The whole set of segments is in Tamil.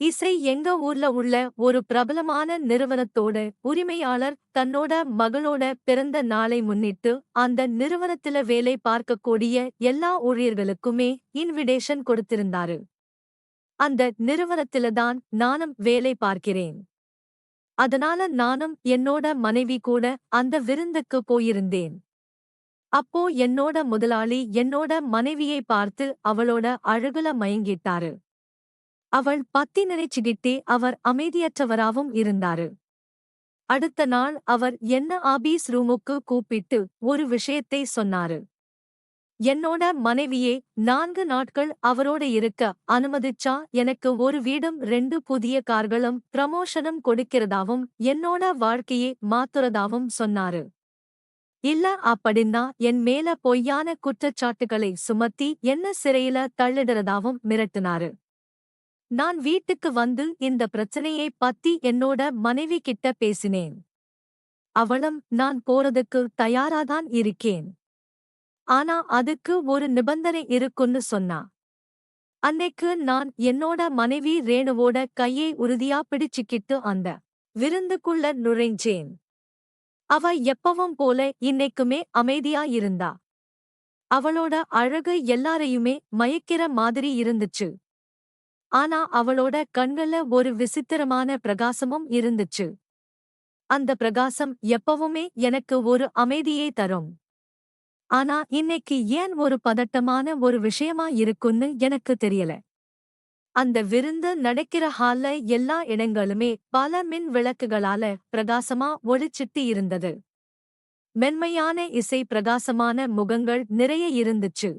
இசை எங்க ஊர்ல உள்ள ஒரு பிரபலமான நிறுவனத்தோட உரிமையாளர் தன்னோட மகளோட பிறந்த நாளை முன்னிட்டு அந்த நிறுவனத்துல வேலை பார்க்கக்கூடிய எல்லா ஊழியர்களுக்குமே இன்விடேஷன் கொடுத்திருந்தாரு. அந்த நிறுவனத்தில தான் நானும் வேலை பார்க்கிறேன். அதனால நானும் என்னோட மனைவி கூட அந்த விருந்துக்கு போயிருந்தேன். அப்போ என்னோட முதலாளி என்னோட மனைவியை பார்த்து அவளோட அழகுல மயங்கிட்டாரு. அவள் பத்தி நினைச்சுக்கிட்டே அவர் அமைதியற்றவராவும் இருந்தாரு. அடுத்த நாள் அவர் என்ன ஆபீஸ் ரூமுக்கு கூப்பிட்டு ஒரு விஷயத்தை சொன்னாரு. என்னோட மனைவியே 4 நாட்கள் அவரோட இருக்க அனுமதிச்சா எனக்கு ஒரு வீடும் 2 புதிய கார்களும் ப்ரமோஷனும் கொடுக்கிறதாவும் என்னோட வாழ்க்கையே மாத்துறதாவும் சொன்னாரு. இல்ல அப்படின்னா என் மேல பொய்யான குற்றச்சாட்டுகளை சுமத்தி என்ன சிறையில தள்ளிடுறதாவும் மிரட்டினாரு. நான் வீட்டுக்கு வந்து இந்த பிரச்சனையை பத்தி என்னோட மனைவி கிட்ட பேசினேன். அவளும் நான் போறதுக்கு தயாராதான் இருக்கேன். ஆனா அதுக்கு ஒரு நிபந்தனை இருக்குன்னு சொன்னா. அன்னைக்கு நான் என்னோட மனைவி ரேணுவோட கையை உறுதியா பிடிச்சுக்கிட்டு அந்த விருந்துக்குள்ள நுழைஞ்சேன். அவ எப்பவும் போல இன்னைக்குமே அமைதியா இருந்தா. அவளோட அழகு எல்லாரையுமே மயக்கிற மாதிரி இருந்துச்சு. ஆனா அவளோட கண்கள்ல ஒரு விசித்திரமான பிரகாசமும் இருந்துச்சு. அந்த பிரகாசம் எப்பவுமே எனக்கு ஒரு அமைதியை தரும். ஆனா இன்னைக்கு ஏன் ஒரு பதட்டமான ஒரு விஷயமா இருக்குன்னு எனக்கு தெரியல. அந்த விருந்து நடக்கிற ஹால்ல எல்லா இடங்களுமே பல மின் விளக்குகளால பிரகாசமா ஒளிச்சிட்டு இருந்தது. மென்மையான இசை, பிரகாசமான முகங்கள் நிறைய இருந்துச்சு.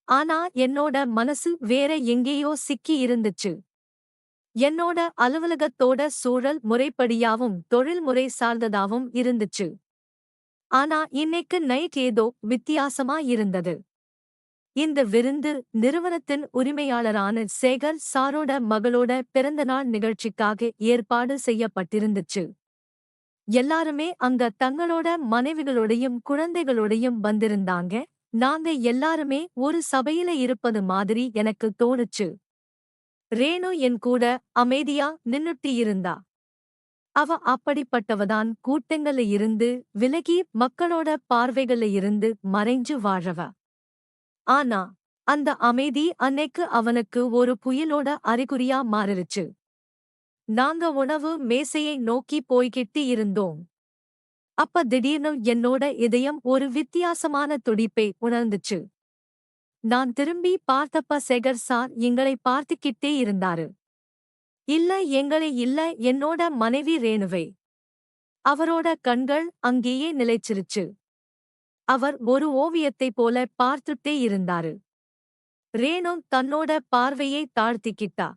ஆனா என்னோட மனசு வேற எங்கேயோ சிக்கி இருந்துச்சு. என்னோட அலுவலகத்தோட சூழல் முறைப்படியாவும் தொழில்முறை சார்ந்ததாவும் இருந்துச்சு. ஆனா இன்னைக்கு நைட் ஏதோ வித்தியாசமா இருந்தது. இந்த விருந்து நிறுவனத்தின் உரிமையாளரான சேகர் சாரோட மகளோட பிறந்தநாள் நிகழ்ச்சிக்காக ஏற்பாடு செய்யப்பட்டிருந்துச்சு. எல்லாருமே அங்க தங்களோட மனைவிகளோடையும் குழந்தைகளோடையும் வந்திருந்தாங்க. நாங்க எல்லாருமே ஒரு சபையில இருப்பது மாதிரி எனக்கு தோணுச்சு. ரேணு என் கூட அமைதியா நின்னுட்டு இருந்தா. அவ அப்படிப்பட்டவதான், கூட்டங்கள்ல இருந்து விலகி மக்களோட பார்வைகள்ல இருந்து மறைஞ்சு வாழவ. ஆனா அந்த அமைதி அன்னைக்கு அவனுக்கு ஒரு புயலோட அறிகுறியா மாறிருச்சு. நாங்க உணவு மேசையை நோக்கி போய்கிட்டு இருந்தோம். அப்ப திடீர்னு என்னோட இதயம் ஒரு வித்தியாசமான துடிப்பை உணர்ந்துச்சு. நான் திரும்பி பார்த்தப்ப சேகர் சார் எங்களை பார்த்துக்கிட்டே இருந்தாரு. இல்ல எங்களை இல்ல, என்னோட மனைவி ரேணுவை. அவரோட கண்கள் அங்கேயே நிலைச்சிருச்சு. அவர் ஒரு ஓவியத்தைப் போல பார்த்துட்டே இருந்தாரு. ரேணு தன்னோட பார்வையை தாழ்த்திக்கிட்டா.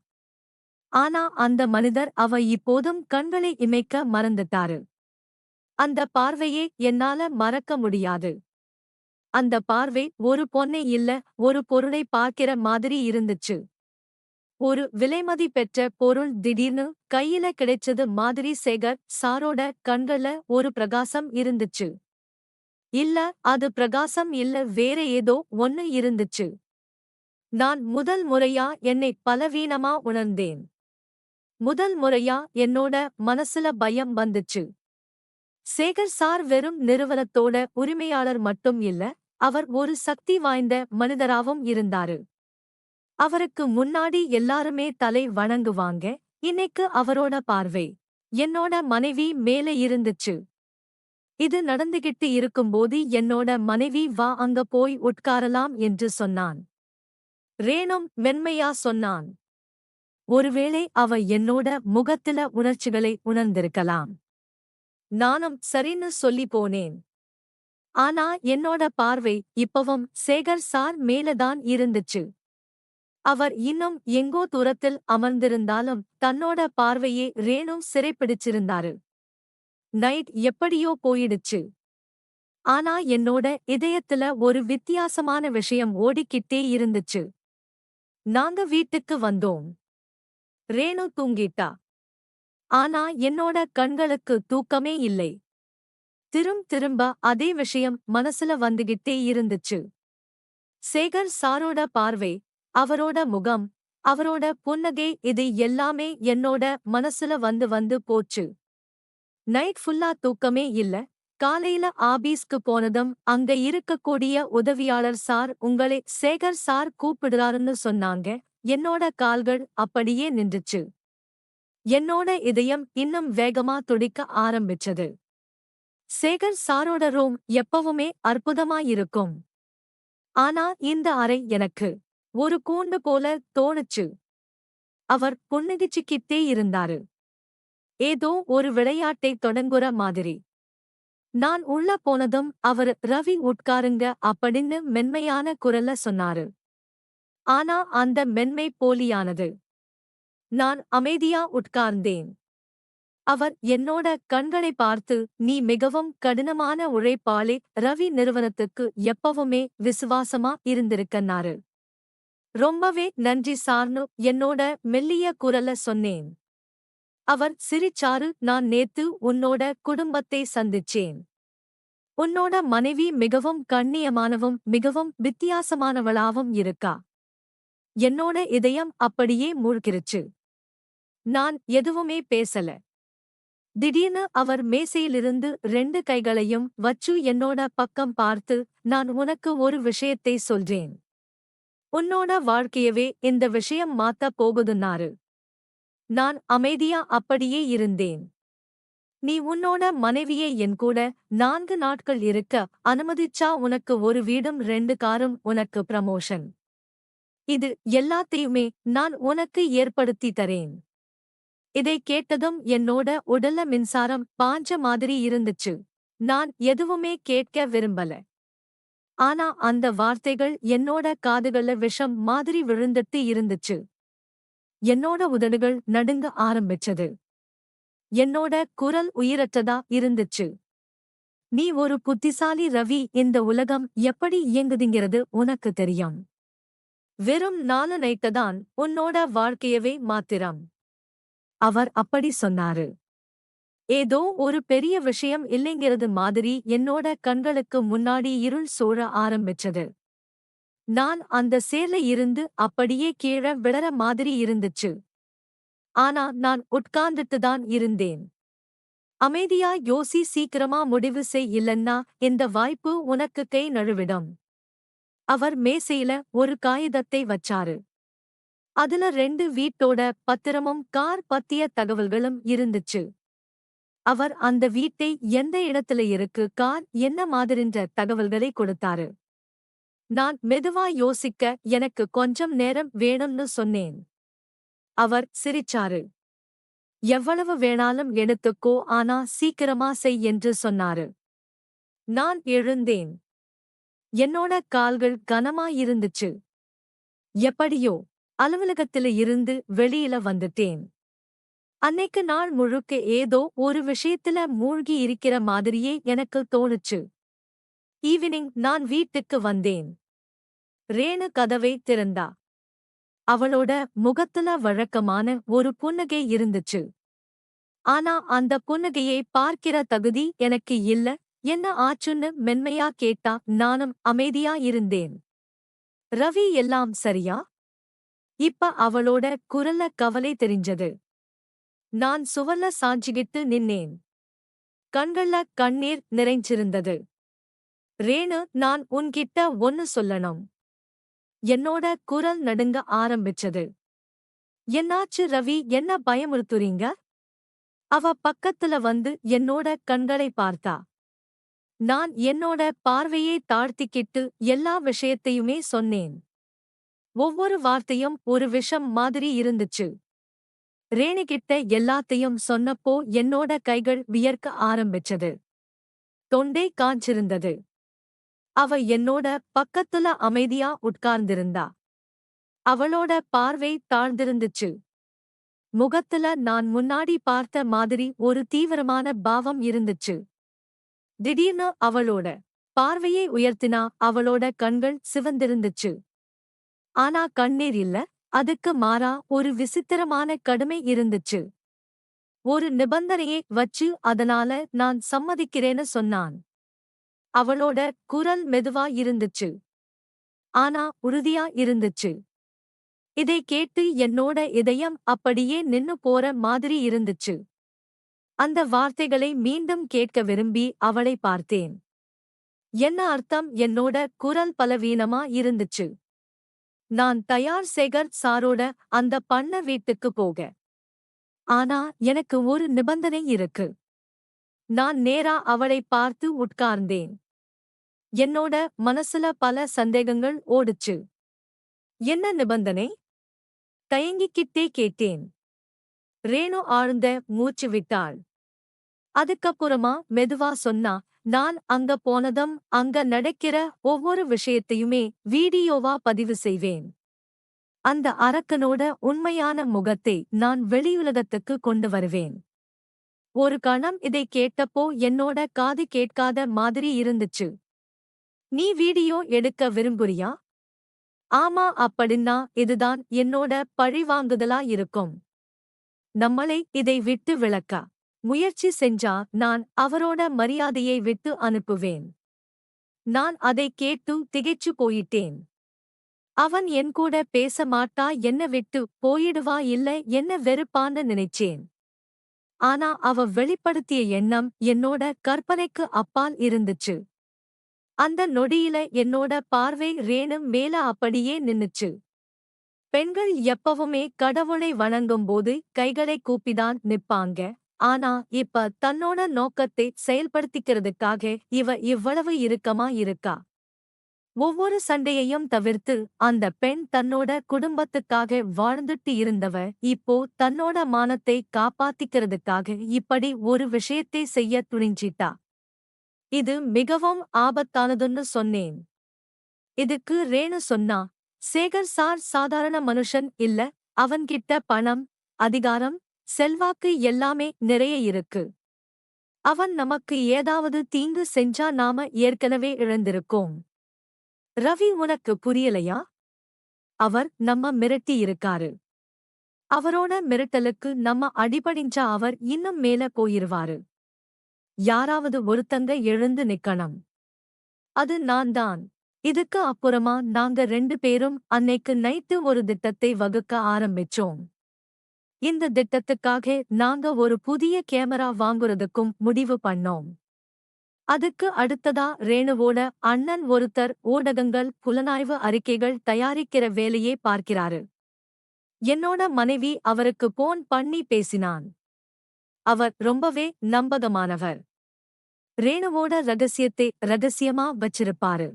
ஆனா அந்த மனிதர் அவ இப்போதும் கண்களை இமைக்க மறந்துட்டாரு. அந்த பார்வையே என்னால மறக்க முடியாது. அந்த பார்வை ஒரு பொண்ணை இல்ல, ஒரு பொருளை பார்க்கிற மாதிரி இருந்துச்சு. ஒரு விலைமதிப்பெற்ற பொருள் திடீர்னு கையில கிடைச்சது மாதிரி. சேகர் சாரோட கண்கள்ல ஒரு பிரகாசம் இருந்துச்சு. இல்ல, அது பிரகாசம் இல்ல, வேற ஏதோ ஒன்னு இருந்துச்சு. நான் முதல் முறையா என்னை பலவீனமா உணர்ந்தேன். முதல் முறையா என்னோட மனசுல பயம் வந்துச்சு. சேகர் சார் வெறும் நிறுவனத்தோட உரிமையாளர் மட்டும் இல்ல, அவர் ஒரு சக்தி வாய்ந்த மனிதராவும் இருந்தாரு. அவருக்கு முன்னாடி எல்லாருமே தலை வணங்குவாங்க. இன்னைக்கு அவரோட பார்வை என்னோட மனைவி மேல இருந்துச்சு. இது நடந்துகிட்டு இருக்கும்போது என்னோட மனைவி வா அங்க போய் உட்காரலாம் என்று சொன்னான். ரேணும் மென்மையா சொன்னான். ஒருவேளை அவ என்னோட முகத்தில உணர்ச்சிகளை உணர்ந்திருக்கலாம். நானும் சரின்னு சொல்லி போனேன். ஆனா என்னோட பார்வை இப்பவும் சேகர் சார் மேலதான் இருந்துச்சு. அவர் இன்னும் எங்கோ தூரத்தில் அமர்ந்திருந்தாலும் தன்னோட பார்வையே ரேணு சிறைப்பிடிச்சிருந்தாரு. நைட் எப்படியோ போயிடுச்சு. ஆனா என்னோட இதயத்துல ஒரு வித்தியாசமான விஷயம் ஓடிக்கிட்டே இருந்துச்சு. நாங்க வீட்டுக்கு வந்தோம். ரேணு தூங்கிட்டா. ஆனா என்னோட கண்களுக்கு தூக்கமே இல்லை. திரும்ப அதே விஷயம் மனசுல வந்துகிட்டே இருந்துச்சு. சேகர் சாரோட பார்வை, அவரோட முகம், அவரோட புன்னகை இது எல்லாமே என்னோட மனசுல வந்து வந்து போச்சு. நைட் ஃபுல்லா தூக்கமே இல்ல. காலையில ஆபீஸ்க்கு போனதும் அங்க இருக்கக்கூடிய உதவியாளர் சார் உங்களை சேகர் சார் கூப்பிடுறாருன்னு சொன்னாங்க. என்னோட கால்கள் அப்படியே நின்றுச்சு. என்னோட இதயம் இன்னும் வேகமா துடிக்க ஆரம்பிச்சது. சேகர் சாரோட ரூம் எப்பவுமே அற்புதமா இருக்கும். ஆனா இந்த அறை எனக்கு ஒரு கூண்டு போல தோணுச்சு. அவர் புன்னகிச்சுக்கிட்டே இருந்தாரு. ஏதோ ஒரு விளையாட்டை தொடங்குற மாதிரி. நான் உள்ள போனதும் அவர் ரவி உட்காருங்க அப்படின்னு மென்மையான குரல்ல சொன்னாரு. ஆனா அந்த மென்மை போலியானது. நான் அமைதியா உட்கார்ந்தேன். அவர் என்னோட கண்களை பார்த்து நீ மிகவும் கடினமான உழைப்பாளி, ரவி நிறுவனத்துக்கு எப்பவுமே விசுவாசமா இருந்திருக்கன்னாரு. ரொம்பவே நன்றி சார்னு என்னோட மெல்லிய குரல்ல சொன்னேன். அவர் சிரிச்சாரு. நான் நேத்து உன்னோட குடும்பத்தை சந்திச்சேன். உன்னோட மனைவி மிகவும் கண்ணியமானவும் மிகவும் வித்தியாசமானவளாவும் இருக்கா. என்னோட இதயம் அப்படியே மூழ்கிருச்சு. நான் எதுவுமே பேசல. திடீர்னு அவர் மேசையிலிருந்து 2 கைகளையும் வச்சு என்னோட பக்கம் பார்த்து நான் உனக்கு ஒரு விஷயத்தை சொல்றேன். உன்னோட வாழ்க்கையவே இந்த விஷயம் மாத்த போகுதுன்னாரு. நான் அமைதியா அப்படியே இருந்தேன். நீ உன்னோட மனைவியை என் கூட 4 நாட்கள் இருக்க அனுமதிச்சா உனக்கு ஒரு வீடும் 2 காரும் உனக்கு ப்ரமோஷன். இது எல்லாத்தையுமே நான் உனக்கு ஏற்படுத்தி தரேன். இதை கேட்டதும் என்னோட உடல்ல மின்சாரம் பாஞ்ச மாதிரி இருந்துச்சு. நான் எதுவுமே கேட்க விரும்பல. ஆனா அந்த வார்த்தைகள் என்னோட காதுகள்ல விஷம் மாதிரி விழுந்துட்டு இருந்துச்சு. என்னோட உதடுகள் நடுங்க ஆரம்பிச்சது. என்னோட குரல் உயிரற்றதா இருந்துச்சு. நீ ஒரு புத்திசாலி ரவி, இந்த உலகம் எப்படி இயங்குதுங்கிறது உனக்கு தெரியும். வெறும் 4 நைட்டுதான் உன்னோட வாழ்க்கையவே மாத்திரம். அவர் அப்படி சொன்னாரு. ஏதோ ஒரு பெரிய விஷயம் இல்லைங்கிறது மாதிரி என்னோட கண்களுக்கு முன்னாடி இருள் சூழ ஆரம்பிச்சது. நான் அந்த சேர்ல இருந்து அப்படியே கீழ விழற மாதிரி இருந்துச்சு. ஆனா நான் உட்கார்ந்துட்டுதான் இருந்தேன். அமைதியா யோசி, சீக்கிரமா முடிவு செய், இல்லன்னா இந்த வாய்ப்பு உனக்கு கை நழுவிடும். அவர் மேசையில ஒரு காகிதத்தை வச்சாரு. அதுல 2 வீட்டோட பத்திரமும் கார் பத்திய தகவல்களும் இருந்துச்சு. அவர் அந்த வீட்டை எந்த இடத்துல இருக்கு, கார் என்ன மாதிரின்ற தகவல்களை கொடுத்தாரு. நான் மெதுவா யோசிக்க எனக்கு கொஞ்சம் நேரம் வேணும்னு சொன்னேன். அவர் சிரிச்சாரு. எவ்வளவு வேணாலும் எடுத்துக்கோ, ஆனா சீக்கிரமா செய் என்று சொன்னாரு. நான் எழுந்தேன். என்னோட கால்கள் கனமா இருந்துச்சு. எப்படியோ அலுவலகத்தில இருந்து வெளியில வந்துட்டேன். அன்னைக்கு நாள் முழுக்க ஏதோ ஒரு விஷயத்துல மூழ்கி இருக்கிற மாதிரியே எனக்கு தோணுச்சு. ஈவினிங் நான் வீட்டுக்கு வந்தேன். ரேணு கதவை திறந்தா. அவளோட முகத்துல வழக்கமான ஒரு புன்னகை இருந்துச்சு. ஆனா அந்த புன்னகையை பார்க்கிற தகுதி எனக்கு இல்ல. என்ன ஆச்சுன்னு மென்மையா கேட்டா. நானும் அமைதியா இருந்தேன். ரவி, எல்லாம் சரியா? இப்ப அவளோட குரல்ல கவலை தெரிஞ்சது. நான் சுவர்ல சாஞ்சிக்கிட்டு நின்னேன். கண்கள்ல கண்ணீர் நிறைஞ்சிருந்தது. ரேணு, நான் உன்கிட்ட ஒன்னு சொல்லணும். என்னோட குரல் நடுங்க ஆரம்பிச்சது. என்னாச்சு ரவி, என்ன பயமுறுத்துறீங்க? அவ பக்கத்துல வந்து என்னோட கண்களை பார்த்தா. நான் என்னோட பார்வையை தாழ்த்திக்கிட்டு எல்லா விஷயத்தையுமே சொன்னேன். ஒவ்வொரு வார்த்தையும் ஒரு விஷம் மாதிரி இருந்துச்சு. ரேணுகிட்ட எல்லாத்தையும் சொன்னப்போ என்னோட கைகள் வியர்க்க ஆரம்பிச்சது. தொண்டை காஞ்சிருந்தது. அவ என்னோட பக்கத்துல அமைதியா உட்கார்ந்திருந்தா. அவளோட பார்வை தாழ்ந்திருந்துச்சு. முகத்துல நான் முன்னாடி பார்த்த மாதிரி ஒரு தீவிரமான பாவம் இருந்துச்சு. திடீர்னு அவளோட பார்வையை உயர்த்தினா. அவளோட கண்கள் சிவந்திருந்துச்சு. ஆனா கண்ணீர் இல்ல. அதுக்கு மாறா ஒரு விசித்திரமான கடுமை இருந்துச்சு. ஒரு நிபந்தனையை வச்சு அதனால நான் சம்மதிக்கிறேன்னு சொன்னான். அவளோட குரல் மெதுவா இருந்துச்சு. ஆனா உறுதியா இருந்துச்சு. இதை கேட்டு என்னோட இதயம் அப்படியே நின்னு போற மாதிரி இருந்துச்சு. அந்த வார்த்தைகளை மீண்டும் கேட்க விரும்பி அவளை பார்த்தேன். என்ன அர்த்தம்? என்னோட குரல் பலவீனமா இருந்துச்சு. நான் தயார் சேகர் சாரோட அந்த பண்ண வீட்டுக்கு போக. ஆனா எனக்கு ஒரு நிபந்தனை இருக்கு. நான் நேரா அவளை பார்த்து உட்கார்ந்தேன். என்னோட மனசுல பல சந்தேகங்கள் ஓடுச்சு. என்ன நிபந்தனை? தயங்கிக்கிட்டே கேட்டேன். ரேணு ஆழ்ந்த மூச்சு விட்டாள். அதுக்கப்புறமா மெதுவா சொன்னா, நான் அங்க போனதும் அங்க நடக்கிற ஒவ்வொரு விஷயத்தையுமே வீடியோவா பதிவு செய்வேன். அந்த அரக்கனோட உண்மையான முகத்தை நான் வெளியுலகத்துக்கு கொண்டு வருவேன். ஒரு கணம் இதை கேட்டப்போ என்னோட காது கேட்காத மாதிரி இருந்துச்சு. நீ வீடியோ எடுக்க விரும்புறியா? ஆமா, அப்படின்னா இதுதான் என்னோட பழிவாங்குதலா இருக்கும். நம்மளை இதை விட்டு விலக்க முயற்சி செஞ்சா நான் அவரோட மரியாதையை விட்டு அனுப்புவேன். நான் அதை கேட்டு திகைச்சு போயிட்டேன். அவன் என் கூட பேச மாட்டா, என்ன விட்டு போயிடுவா, இல்ல என்ன வெறுப்பான்னு நினைச்சேன். ஆனா அவ வெளிப்படுத்திய எண்ணம் என்னோட கற்பனைக்கு அப்பால் இருந்துச்சு. அந்த நொடியில என்னோட பார்வை ரேணு மேல அப்படியே நின்னுச்சு. பெண்கள் எப்பவுமே கடவுளை வணங்கும்போது கைகளை கூப்பிதான் நிப்பாங்க. ஆனா இப்ப தன்னோட நோக்கத்தை செயல்படுத்திக்கிறதுக்காக இவ இவ்வளவு இறுக்கமா இருக்கா. ஒவ்வொரு சண்டையையும் தவிர்த்து அந்த பெண் தன்னோட குடும்பத்துக்காக வாழ்ந்துட்டு இருந்தவ இப்போ தன்னோட மானத்தை காப்பாத்திக்கிறதுக்காக இப்படி ஒரு விஷயத்தை செய்ய துணிஞ்சிட்டா. இது மிகவும் ஆபத்தானதுன்னு சொன்னேன். இதுக்கு ரேணு சொன்னா, சேகர் சார் சாதாரண மனுஷன் இல்ல, அவன்கிட்ட பணம், அதிகாரம், செல்வாக்கு எல்லாமே நிறைய இருக்கு. அவன் நமக்கு ஏதாவது தீங்கு செஞ்சா நாம ஏற்கனவே இழந்திருக்கோம். ரவி, உனக்கு புரியலையா? அவர் நம்ம மிரட்டி இருக்காரு. அவரோட மிரட்டலுக்கு நம்ம அடிபடிஞ்சா அவர் இன்னும் மேல போயிருவாரு. யாராவது ஒருத்தங்க எழுந்து நிக்கணும். அது நான் தான். இதுக்கு அப்புறமா நாங்க 2 பேரும் அன்னைக்கு நைட்டு ஒரு திட்டத்தை வகுக்க ஆரம்பிச்சோம். இந்த திட்டத்துக்காக நாங்க ஒரு புதிய கேமரா வாங்குறதுக்கும் முடிவு பண்ணோம். அதுக்கு அடுத்ததா ரேணுவோட அண்ணன் ஒருத்தர் ஊடகங்கள், புலனாய்வு அறிக்கைகள் தயாரிக்கிற வேலையே பார்க்கிறாரு. என்னோட மனைவி அவருக்கு போன் பண்ணி பேசினான். அவர் ரொம்பவே நம்பகமானவர். ரேணுவோட ரகசியத்தை ரகசியமா வச்சிருப்பாரு.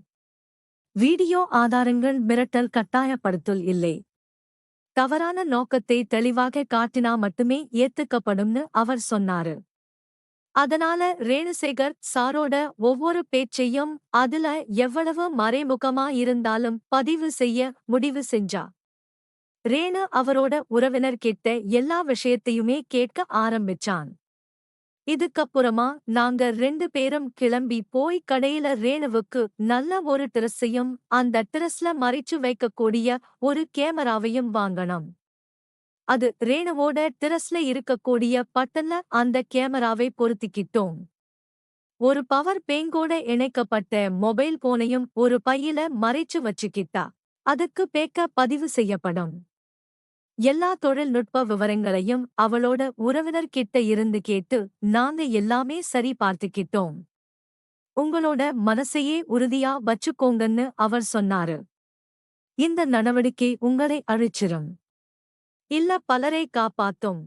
வீடியோ ஆதாரங்கள் மிரட்டல் கட்டாயப்படுத்தல் இல்லை. தவறான நோக்கத்தை தெளிவாக காட்டினா மட்டுமே ஏத்துக்கப்படும்னு அவர் சொன்னாரு. அதனால ரேணுசேகர் சாரோட ஒவ்வொரு பேச்சையும் அதுல எவ்வளவு மறைமுகமா இருந்தாலும் பதிவு செய்ய முடிவு செஞ்சா. ரேணு அவரோட உறவினர்கிட்ட எல்லா விஷயத்தையுமே கேட்க ஆரம்பிச்சான். இதுக்கப்புறமா நாங்க 2 பேரும் கிளம்பி போய் கடையில ரேணுவுக்கு நல்ல ஒரு டிரஸ்ஸையும் அந்த டிரஸ்ல மறைச்சு வைக்கக்கூடிய ஒரு கேமராவையும் வாங்கணும். அது ரேணுவோட டிரஸ்ல இருக்கக்கூடிய பட்டன்ல அந்த கேமராவை பொருத்திக்கிட்டோம். ஒரு பவர் பேங்கோட இணைக்கப்பட்ட மொபைல் போனையும் ஒரு பையில மறைச்சு வச்சுக்கிட்டா. அதுக்கு பேக்க பதிவு செய்யப்படும். எல்லா தொழில்நுட்ப விவரங்களையும் அவளோட உறவினர்கிட்ட இருந்து கேட்டு நாங்க எல்லாமே சரி பார்த்துக்கிட்டோம். உங்களோட மனசையே உறுதியா வச்சுக்கோங்கன்னு அவர் சொன்னாரு. இந்த நடவடிக்கை உங்களை அழிச்சிரும். இல்ல பலரை காப்பாத்தும்.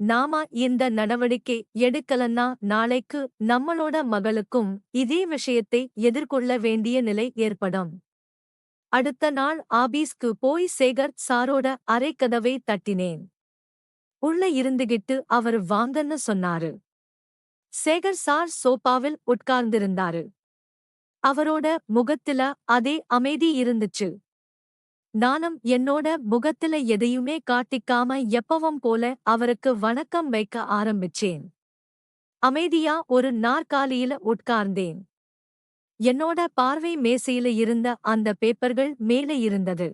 நாம இந்த நடவடிக்கை எடுக்கலன்னா நாளைக்கு நம்மளோட மகளுக்கும் இதே விஷயத்தை எதிர்கொள்ள வேண்டிய நிலை ஏற்படும். அடுத்த நாள் ஆபீஸ்க்கு போய் சேகர் சாரோட அறைக்கதவை தட்டினேன். உள்ள இருந்துகிட்டு அவர் வாங்கன்னு சொன்னாரு. சேகர் சார் சோபாவில் உட்கார்ந்திருந்தாரு. அவரோட முகத்தில அதே அமைதி இருந்துச்சு. நானும் என்னோட முகத்தில எதையுமே காட்டிக்காம எப்பவும் போல அவருக்கு வணக்கம் வைக்க ஆரம்பிச்சேன். அமைதியா ஒரு நாற்காலியில உட்கார்ந்தேன். என்னோட பார்வை மேசையில இருந்த அந்த பேப்பர்கள் மேலே இருந்தது.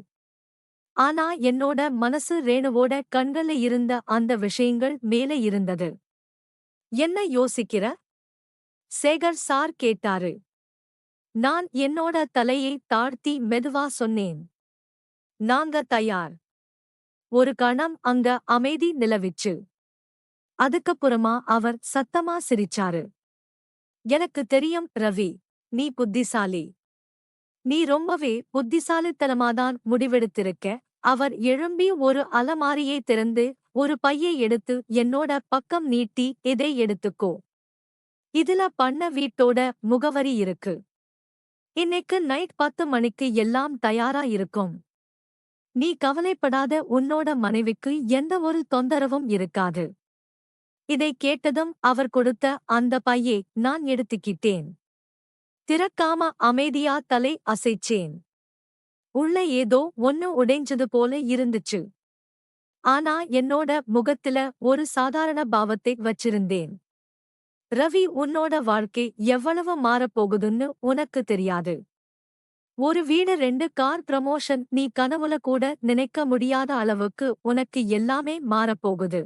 ஆனா என்னோட மனசு ரேணுவோட கண்கள்ல இருந்த அந்த விஷயங்கள் மேலே இருந்தது. என்ன யோசிக்கிற? சேகர் சார் கேட்டாரு. நான் என்னோட தலையை தாழ்த்தி மெதுவா சொன்னேன். நாங்க தயார். ஒரு கணம் அங்க அமைதி நிலவிச்சு. அதுக்கப்புறமா அவர் சத்தமா சிரிச்சாரு. எனக்கு தெரியும் ரவி, நீ புத்திசாலி. நீ ரொம்பவே புத்திசாலித்தனமாதான் முடிவெடுத்திருக்க. அவர் எழும்பி ஒரு அலமாரியை திறந்து ஒரு பையை எடுத்து என்னோட பக்கம் நீட்டி, இதை எடுத்துக்கோ. இதுல பண்ண வீட்டோட முகவரி இருக்கு. இன்னைக்கு நைட் 10 மணிக்கு எல்லாம் தயாரா இருக்கும். நீ கவலைப்படாத, உன்னோட மனைவிக்கு எந்த ஒரு தொந்தரவும் இருக்காது. இதை கேட்டதும் அவர் கொடுத்த அந்த பையை நான் எடுத்துக்கிட்டேன். திறக்காம அமைதியா தலை அசைச்சேன். உள்ள ஏதோ ஒன்னு உடைஞ்சது போல இருந்துச்சு. ஆனா என்னோட முகத்துல ஒரு சாதாரண பாவத்தை வச்சிருந்தேன். ரவி, உன்னோட வாழ்க்கை எவ்வளவு மாறப்போகுதுன்னு உனக்கு தெரியாது. ஒரு வீடு, 2 கார், ப்ரமோஷன், நீ கனவுல கூட நினைக்க முடியாத அளவுக்கு உனக்கு எல்லாமே மாறப்போகுது.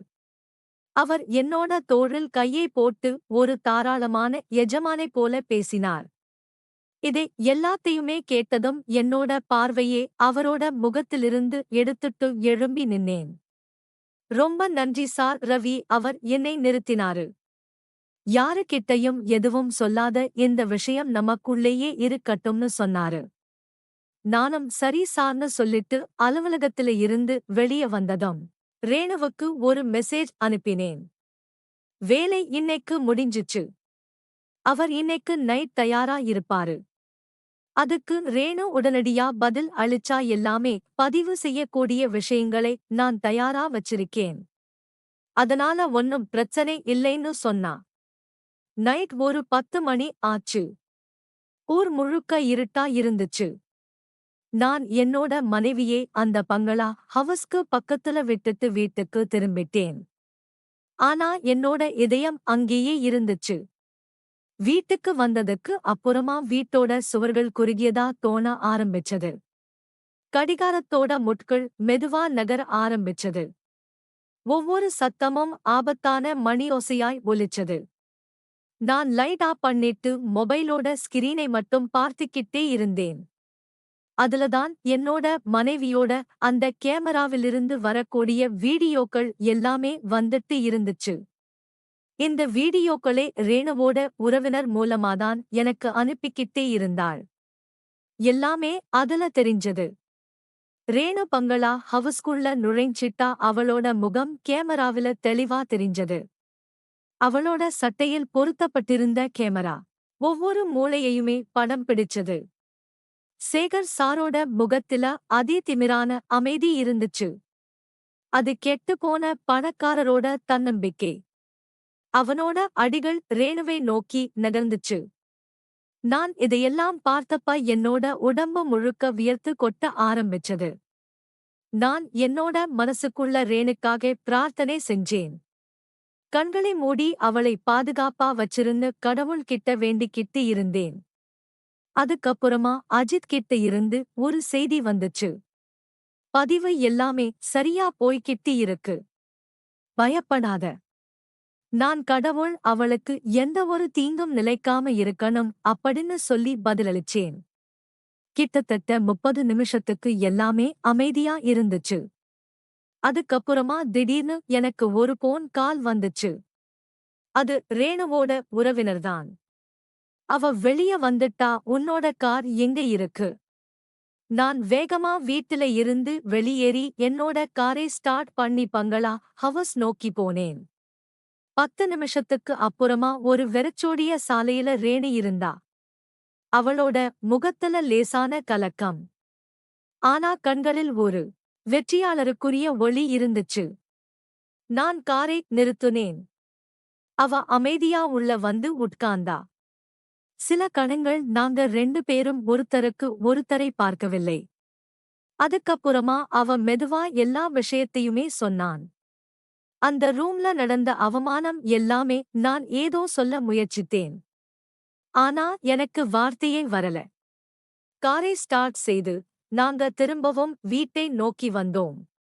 அவர் என்னோட தோளில் கையை போட்டு ஒரு தாராளமான எஜமானை போல பேசினார். இதை எல்லாத்தையுமே கேட்டதும் என்னோட பார்வையே அவரோட முகத்திலிருந்து எடுத்துட்டு எழும்பி நின்னேன். ரொம்ப நன்றி சார் ரவி, அவர் என்னை நிறுத்தினாரு. யாருக்கிட்டையும் எதுவும் சொல்லாத, இந்த விஷயம் நமக்குள்ளேயே இருக்கட்டும்னு சொன்னாரு. நானும் சரி சார்னு சொல்லிட்டு அலுவலகத்தில இருந்து வெளிய வந்ததும் ரேணுவுக்கு ஒரு மெசேஜ் அனுப்பினேன். வேலை இன்னைக்கு முடிஞ்சிச்சு. அவர் இன்னைக்கு நைட் தயாரா இருப்பாரு. அதுக்கு ரேணு உடனடியா பதில் அளிச்சா, எல்லாமே பதிவு செய்யக்கூடிய விஷயங்களை நான் தயாரா வச்சிருக்கேன். அதனால ஒன்னும் பிரச்சனை இல்லைன்னு சொன்னா. நைட் ஒரு 10 மணி ஆச்சு. ஊர் முழுக்க இருட்டா இருந்துச்சு. நான் என்னோட மனைவியை அந்த பங்களா ஹவுஸ்க்கு பக்கத்துல விட்டுட்டு வீட்டுக்கு திரும்பிட்டேன். ஆனா என்னோட இதயம் அங்கேயே இருந்துச்சு. வீட்டுக்கு வந்ததுக்கு அப்புறமா வீட்டோட சுவர்கள் குறுகியதா தோண ஆரம்பிச்சது. கடிகாரத்தோட முட்கள் மெதுவா நகர ஆரம்பிச்சது. ஒவ்வொரு சத்தமும் ஆபத்தான மணியோசையாய் ஒலிச்சது. நான் லைட் ஆஃப் பண்ணிட்டு மொபைலோட ஸ்கிரீனை மட்டும் பார்த்துக்கிட்டே இருந்தேன். அதுலதான் என்னோட மனைவியோட அந்த கேமராவிலிருந்து வரக்கூடிய வீடியோக்கள் எல்லாமே வந்துட்டு இருந்துச்சு. இந்த வீடியோக்களே ரேணுவோட உறவினர் மூலமாதான் எனக்கு அனுப்பிக்கிட்டே இருந்தாள். எல்லாமே அதுல தெரிஞ்சது. ரேணு பங்களா ஹவுஸ்குள்ள நுழைஞ்சிட்டா அவளோட முகம் கேமராவில தெளிவா தெரிஞ்சது. அவளோட சட்டையில் பொருத்தப்பட்டிருந்த கேமரா ஒவ்வொரு மூளையையுமே படம் பிடிச்சது. சேகர் சாரோட முகத்தில அதே திமிரான அமைதி இருந்துச்சு. அது கெட்டுப்போன பணக்காரரோட தன்னம்பிக்கை. அவனோட அடிகள் ரேணுவை நோக்கி நகர்ந்துச்சு. நான் இதையெல்லாம் பார்த்தப்ப என்னோட உடம்பு முழுக்க வியர்த்து கொட்ட ஆரம்பிச்சது. நான் என்னோட மனசுக்குள்ள ரேணுக்காக பிரார்த்தனை செஞ்சேன். கண்களை மூடி அவளை பாதுகாப்பா வச்சிருந்து கடவுள்கிட்ட வேண்டிக்கிட்டு இருந்தேன். அதுக்கப்புறமா அஜித் கிட்ட இருந்து ஒரு செய்தி வந்துச்சு. பதிவு எல்லாமே சரியா போய்கிட்டு இருக்கு. பயப்படாத. நான் கடவுள் அவளுக்கு எந்த ஒரு தீங்கும் நிலைக்காம இருக்கணும் அப்படின்னு சொல்லி பதிலளிச்சேன். கிட்டத்தட்ட 30 நிமிஷத்துக்கு எல்லாமே அமைதியா இருந்துச்சு. அதுக்கப்புறமா திடீர்னு எனக்கு ஒரு போன் கால் வந்துச்சு. அது ரேணுவோட உறவினர்தான். அவ வெளிய வந்துட்டா, உன்னோட கார் எங்க இருக்கு? நான் வேகமா வீட்டில இருந்து வெளியேறி என்னோட காரை ஸ்டார்ட் பண்ணி பங்களா ஹவுஸ் நோக்கி போனேன். 10 நிமிஷத்துக்கு அப்புறமா ஒரு வெறிச்சோடிய சாலையில ரேணு இருந்தா. அவளோட முகத்துல லேசான கலக்கம். ஆனா கண்களில் ஒரு வெற்றியாளருக்குரிய ஒளி இருந்துச்சு. நான் காரை நிறுத்துனேன். அவ அமைதியா உள்ள வந்து உட்கார்ந்தா. சில கணங்கள் நாங்க 2 பேரும் ஒருத்தருக்கு ஒருத்தரை பார்க்கவில்லை. அதுக்கப்புறமா அவ மெதுவா எல்லா விஷயத்தையுமே சொன்னான். அந்த ரூம்ல நடந்த அவமானம் எல்லாமே நான் ஏதோ சொல்ல முயற்சித்தேன். ஆனா எனக்கு வார்த்தையே வரல. காரை ஸ்டார்ட் செய்து நாங்க திரும்பவும் வீட்டை நோக்கி வந்தோம்.